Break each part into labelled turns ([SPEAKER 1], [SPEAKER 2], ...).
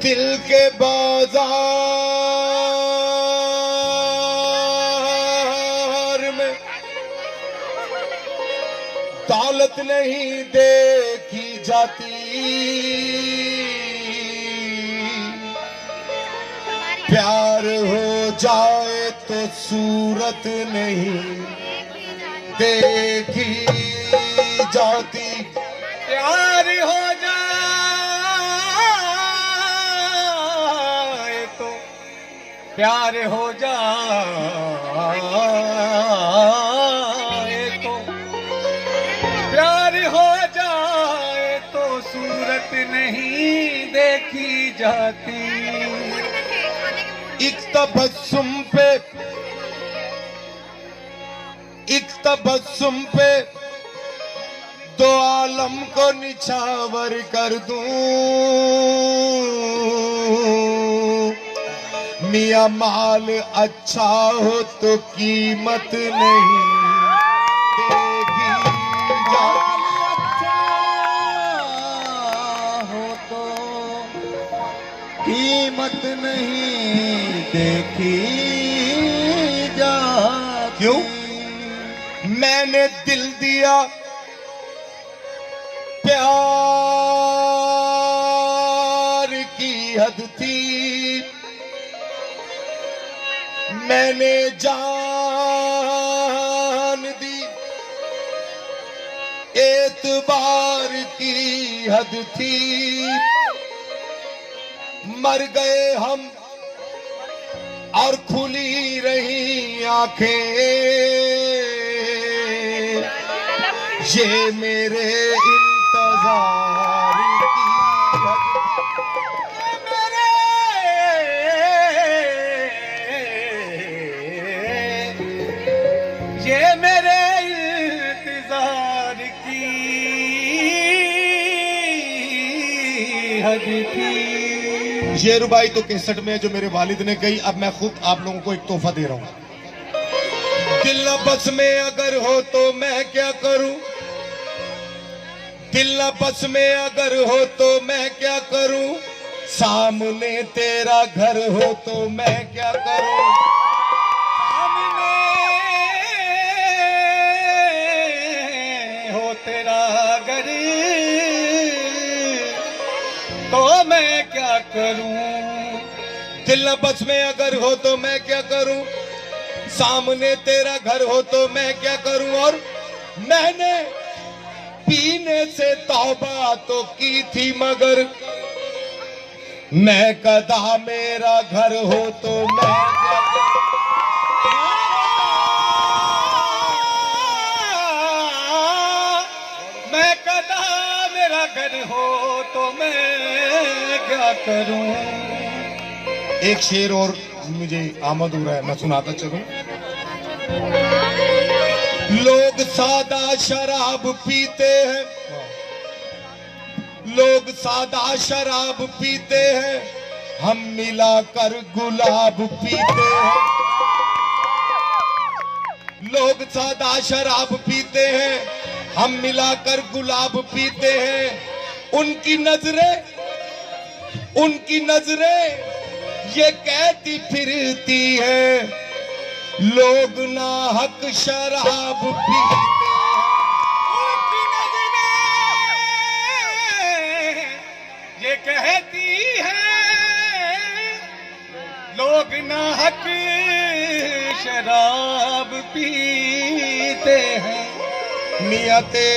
[SPEAKER 1] दिल के बाजार में दौलत नहीं देखी जाती, प्यार हो जाए तो सूरत नहीं देखी जाती। प्यार हो जाए तो प्यार हो जाए तो प्यार हो जाए तो सूरत नहीं देखी जाती। एक तबस्सुम पे दो आलम को निछावर कर दूं, मियां माल अच्छा हो तो कीमत नहीं देखी जाती। अच्छा हो तो कीमत नहीं देखी जाती। क्यों? मैंने दिल दिया प्यार की हद थी, मैंने जान दी एतबार की हद थी। मर गए हम और खुली रही आंखें, ये मेरे इंतजार की हद, ये मेरे इंतजार की हद थी। ये रुबाई तो 61 में है जो मेरे वालिद ने कही। अब मैं खुद आप लोगों को एक तोहफा दे रहा हूं। दिल न बस में अगर हो तो मैं क्या करूं, दिल न बस में अगर हो तो मैं क्या करूं, सामने तेरा घर हो तो मैं क्या करूं, सामने हो तेरा घर तो मैं क्या करूं। दिल न बस में अगर हो तो मैं क्या करूं, सामने तेरा घर हो तो मैं क्या करूं। और मैंने पीने से तौबा तो की थी मगर मैं कदा मेरा घर हो तो मैं क्या करूं। मैं कदा मेरा घर हो तो मैं क्या करूं। एक शेर और मुझे आमद हो रहा है, मैं सुनाता चलूं। लोग सादा शराब पीते हैं, लोग सादा शराब पीते हैं, हम मिलाकर गुलाब पीते हैं। लोग सादा शराब पीते हैं, हम मिलाकर गुलाब पीते हैं। उनकी नजरें ये कहती फिरती है, लोग ना हक शराब पीते हैं। उनकी नजरें ये कहती है, लोग ना हक शराब पीते हैं। नियते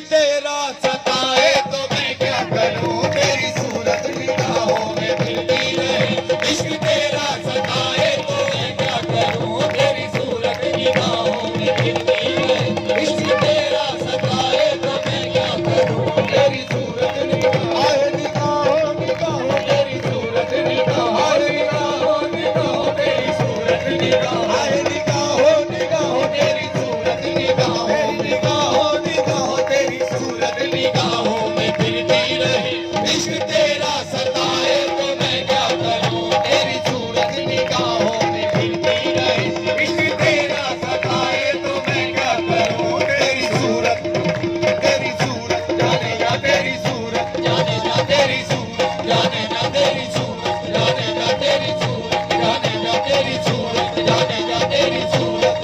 [SPEAKER 1] तेरा सताए तो मैं क्या करूं, तेरी सूरत निगाहों में फिरती रहे। इश्क तेरा सताए तो मैं क्या इश्क तेरा सताए तो मैं क्या करूं, तेरी सूरत निगाहों में फिरती रहे। इश्क तेरा सताए तो मैं क्या करूं, तेरी सूरत जाने जा, तेरी सूरत जाने जा, तेरी सूरत जाने जा, तेरी सूरत जाने जा, तेरी सूरत जाने जा, तेरी सूरत जाने जा, तेरी सूरत जाने जा, तेरी सूरत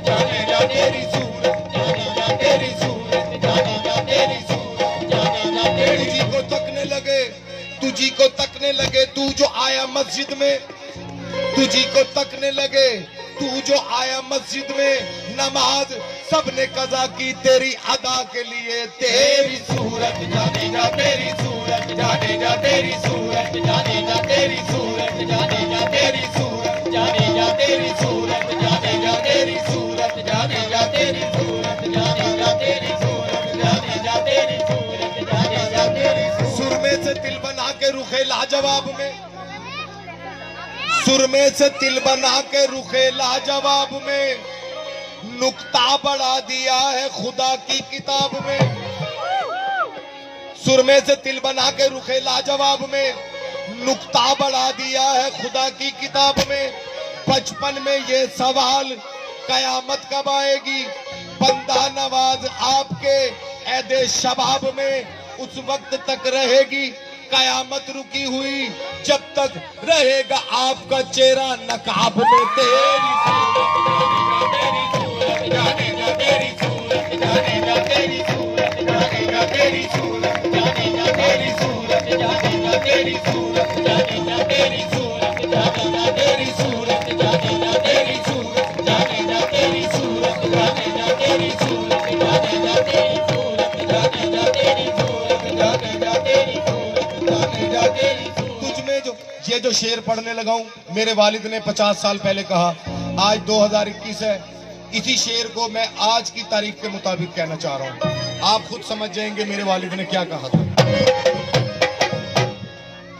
[SPEAKER 1] जाने जा, तेरी सूरत जाने जा, तेरी सूरत जाने जा, तेरी सूरत जाने जा, तुझी को तकने लगे, तुझी को तकने लगे, तू जो आया मस्जिद में, तुझी को तकने लगे, तू जो आया मस्जिद में, नमाज सबने कज़ा की तेरी अदा के लिए। तेरी सूरत जाने जा, तेरी सूरत जाने जा, तेरी सूरत जाने जा, तेरी सूरत जाने जा, तेरी सूरत जाने जा, तेरी सूरत जाने जा, तेरी सूरत जाने जा, तेरी सूरत जाने जा, तेरी सूरत जाने जा, तेरी सूरत जाने जा, तेरी सुरमे से तिल बना के रुखे लाजवाब में, सुरमे से तिल बना के रुखे लाजवाब में, नुक्ता बढ़ा दिया है खुदा की किताब में। सुरमे से तिल बना के रुखे लाजवाब में, नुक्ता बढ़ा दिया है खुदा की किताब में। बचपन में ये सवाल कयामत कब आएगी, बंदा नवाज आपके ऐदे शबाब में उस वक्त तक रहेगी कयामत रुकी हुई, जब तक रहेगा आपका चेहरा नकाब में। तेरी सूरत जाने जा, तेरी सूरत जाने जा, तेरी सूरत जाने जा, तेरी सूरत जाने जा, तेरी सूरत जाने जा, तेरी सूरत जाने जा, तेरी सूरत जाने जा, तेरी सूरत जाने जा, तेरी सूरत जाने जा, तेरी सूरत जाने जा, तेरी सूरत जाने जा, तेरी सूरत जाने जा, तेरी सूरत जाने जा, तेरी सूरत जाने जा, तेरी तुझ में जो ये जो शेर पढ़ने लगा हूं, मेरे वालिद ने 50 साल पहले कहा, आज 2021 है, इसी शेर को मैं आज की तारीख के मुताबिक कहना चाह रहा हूं। आप खुद समझ जाएंगे मेरे वालिद ने क्या कहा था।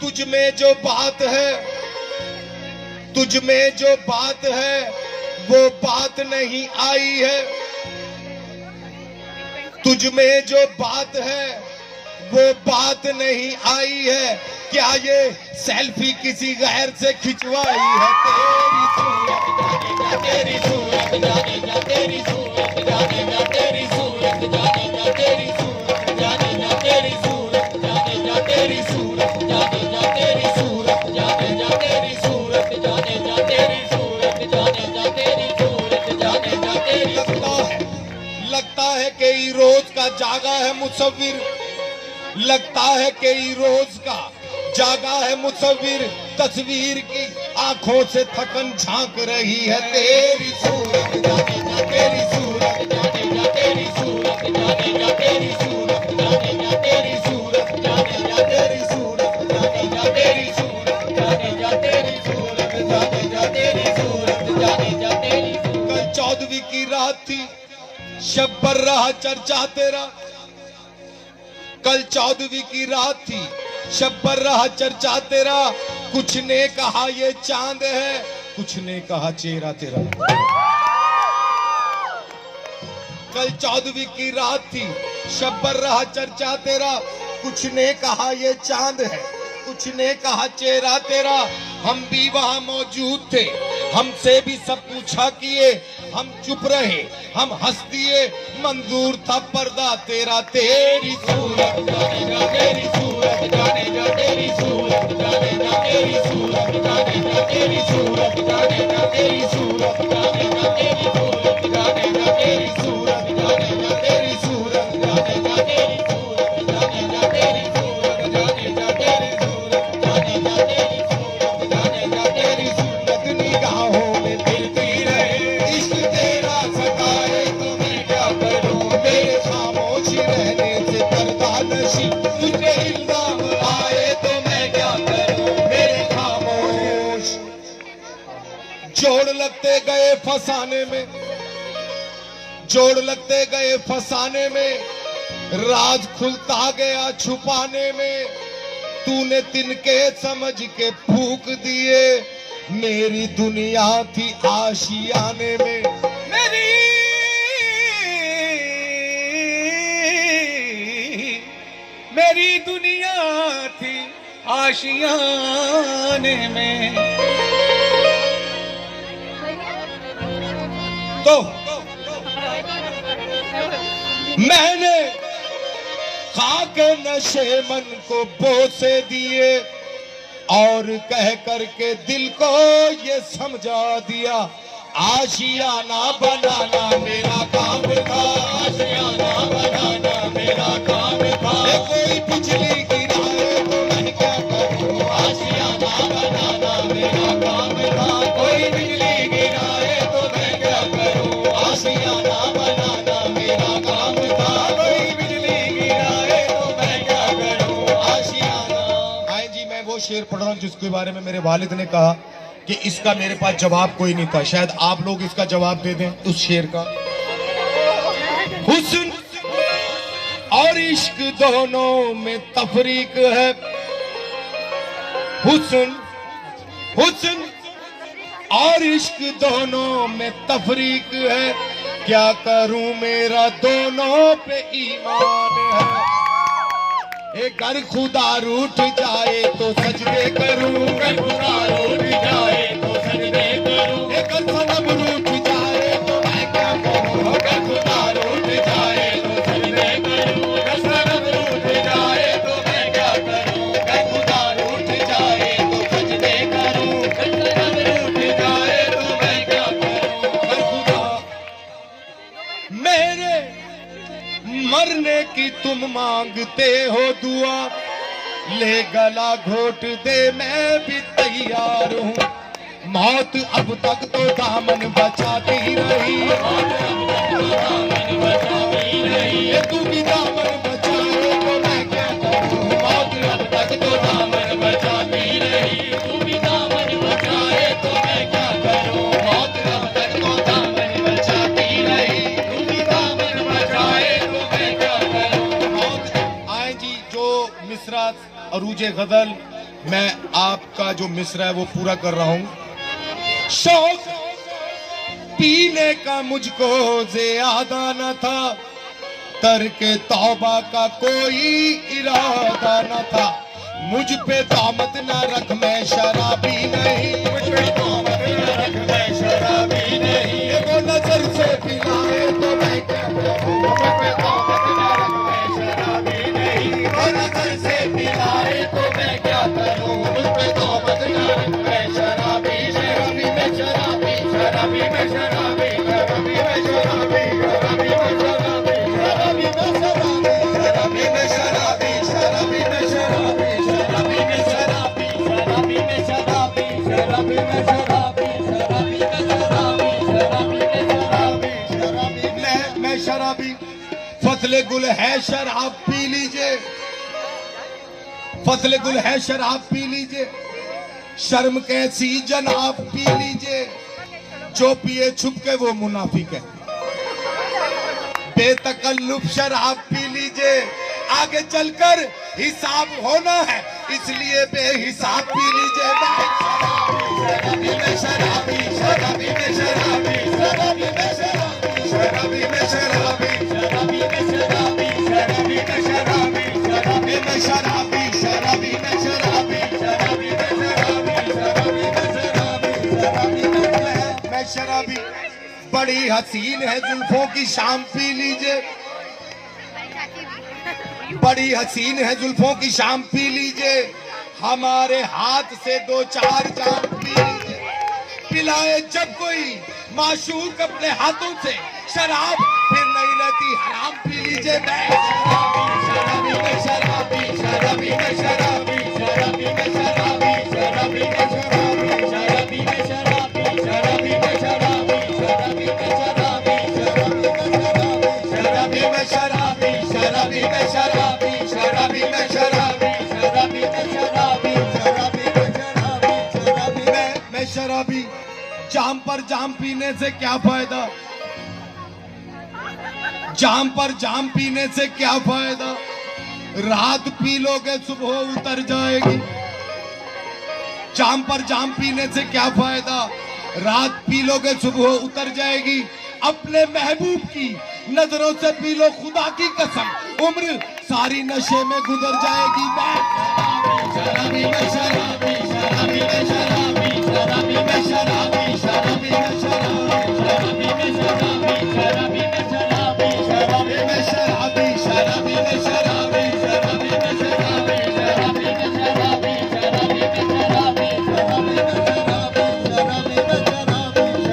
[SPEAKER 1] तुझ में जो बात है, तुझ में जो बात है वो बात नहीं आई है, तुझ में जो बात है वो बात नहीं आई है, क्या ये सेल्फी किसी गैर से खिंचवाई है। तेरी सूरत जाने जा, तेरी सूरत जाने जा, तेरी सूरत जाने जा, तेरी सूरत जाने जा, तेरी सूरत जाने जा, तेरी सूरत जाने जा, तेरी सूरत जाने जा, तेरी सूरत जाने जा, तेरी सूरत जाने जा, तेरी सूरत जाने जा, तेरी लगता है कई रोज का जागा है मुसव्विर, लगता है कई रोज का जागा है मुसव्विर, तस्वीर की आंखों से थकन झांक रही है। तेरी सूरत जाने जा, तेरी सूरत जाने जा, तेरी सूरत जाने जा, तेरी सूरत जाने जा, तेरी सूरत जाने जा, तेरी सूरत जाने जा, तेरी सूरत जाने जा, तेरी सूरत जाने जा, तेरी सूरत जाने जा, तेरी। कल 14वीं की रात थी, शब पर रहा चर्चा तेरा, कल 14वीं की रात थी, शब पर रहा चर्चा तेरा, कुछ ने कहा ये चांद है, कुछ ने कहा चेहरा तेरा। कल 14वीं की रात थी, शब पर रहा चर्चा तेरा, कुछ ने कहा ये चांद है, कुछ ने कहा चेहरा तेरा। हम भी वहां मौजूद थे, हमसे भी सब पूछा किए, हम चुप रहे, हम हंस दिए, मंजूर था पर्दा तेरा। तेरी सूरत जाने जा, तेरी सूरत जाने जा, तेरी सूरत जाने जा, तेरी सूरत जाने जा, तेरी सूरत जाने जा, तेरी सूरत जाने जा, तेरी सूरत जाने जा, तेरी सूरत जाने जा, तेरी सूरत जाने जा, तेरी सूरत जाने जा, तेरी सूरत जाने जा, तेरी सूरत जाने जा, तेरी सूरत जाने जा, तेरी सूरत निगाहों में फिरती रहे। इश्क तेरा सताए तो मैं क्या करूं, मेरे खामोश रहने से पर्दा नशी, तुझे इल्जाम आए तो मैं क्या करूं, मेरे खामोश। जोड़ लगते गए फसाने में, जोड़ लगते गए फसाने में, राज खुलता गया छुपाने में, तूने तिनके समझ के फूक दिए, मेरी दुनिया थी आशियाने में। मेरी दुनिया थी आशियाने में। तो मैंने खाके नशे मन को बोसे दिए और कह करके दिल को ये समझा दिया, आशियाना बनाना मेरा काम था, आशियाना बनाना मेरा काम था। कोई बिजली गिराए तो मैं क्या करूं, आशियाना बनाना मेरा काम था। कोई बिजली गिराए तो मैं क्या करूं, आशियाना बनाना मेरा काम था। कोई बिजली गिराए तो मैं क्या करूं, आशियाना। हाँ जी, मैं वो शेर पढ़ रहा हूँ जिसके बारे में मेरे वालिद ने कहा कि इसका मेरे पास जवाब कोई नहीं था, शायद आप लोग इसका जवाब दे दें उस शेर का। हुस्न और इश्क दोनों में तफरीक है, हुस्न और इश्क दोनों में तफरीक है, क्या करूं मेरा दोनों पे ईमान है। एक अगर खुदा रूठ जाए तो सजदे करूं, अगर खुदा रूठ जाए तो सजदे करूं। एक सनम रूठ जाए तो मैं क्या करूं, अगर खुदा रूठ जाए तो सजदे करूं। अगर सनम रूठ जाए तो मैं क्या करूं, अगर खुदा रूठ जाए तो सजदे करूं। अगर सनम रूठ जाए तो मैं क्या करूं, अगर खुदा मेरे मरने की तुम मांगते हो दुआ, ले गला घोट दे मैं भी तैयार हूँ। मौत अब तक तो दामन बचाती रही, तू भी दामन बचाए तो मैं क्या करूँ। मौत अब तक तो दामन बचाती रही, तू भी दामन बचाए तो मैं क्या करूँ। मौत अब तक तो दामन बचाती रही, तू भी दामन बचाए तो मैं क्या करूँ। मौत आए जी। जो मिसरा अरूजे गजल मैं आपका जो मिसरा है वो पूरा कर रहा हूँ। शौक पीने का मुझको ज्यादा न था, तर्के तौबा का कोई इरादा न था। मुझ पे तोहमत न रख मैं शराबी नहीं, मुझ पे तोहमत न रख मैं शराबी नहीं। वो नजर से पिलाए तो मैं क्या करूं, मुझ पे तोहमत न रख मैं शराबी नहीं। वो नजर से पिलाए तो मैं क्या करूं, मुझ पे तोहमत न रख मैं शराबी। शराबी में शराबी, शराबी में शराबी, शराबी में शराबी, शराबी में शराबी, शराबी में शराबी, शराबी में शराबी, शराबी में शराबी, शराबी में शराबी, शराबी में शराबी, शराबी में शराबी, शराबी में शराबी, शराबी में शराबी, शराबी मैं शराबी। फसले गुल है शराब पी लीजिए, फसले गुल है शराब पी लीजिए। शर्म कैसी जनाब पी लीजिए, जो पिए छुप के वो मुनाफिक है। बेतकल्लुफ शराब पी लीजिए, आगे चलकर हिसाब होना है, इसलिए बेहिसाब पी लीजिए। शराबी में शराबी, शराबी में शराबी, शराबी में शराबी, शराबी में शराबी, शराबी में शराबी, शराबी में शराबी, शराबी में शराबी, शराबी में शराबी, शराबी में शराबी, शराबी में शराबी, शराबी में मैं शराबी। बड़ी हसीन है जुल्फों की शाम पी लीजिए, बड़ी हसीन है जुल्फों की शाम पी लीजिए। हमारे हाथ से दो चार जाम पी लीजिए। पिलाए जब कोई माशूक अपने हाथों से शराब, फिर नहीं रहती हराम पी लीजिए। मैं शराबी में शराबी, शराबी में शराबी, शराबी में शराबी, शराबी में शराबी, शराबी में शराबी, शराबी में शराबी, शराबी में शराबी, शराबी में शराबी, शराबी में शराबी, शराबी में शराबी, शराबी में शराबी, शराबी में शराबी, शराबी मैं शराबी। जाम पर जाम पीने से क्या फायदा, जाम पर जाम पीने से क्या फायदा। रात पी लोगे सुबह उतर जाएगी। जाम पर जाम पीने से क्या फायदा, रात पी लोगे सुबह उतर जाएगी। अपने महबूब की नजरों से पी लो खुदा की कसम, उम्र सारी नशे में गुजर जाएगी बात।
[SPEAKER 2] शराबी में शराबी, शराबी में शराबी, शराबी में शराबी, शराबी में शराबी, शराबी में शराबी, शराबी में शराबी, शराबी में शराबी, शराबी में शराबी।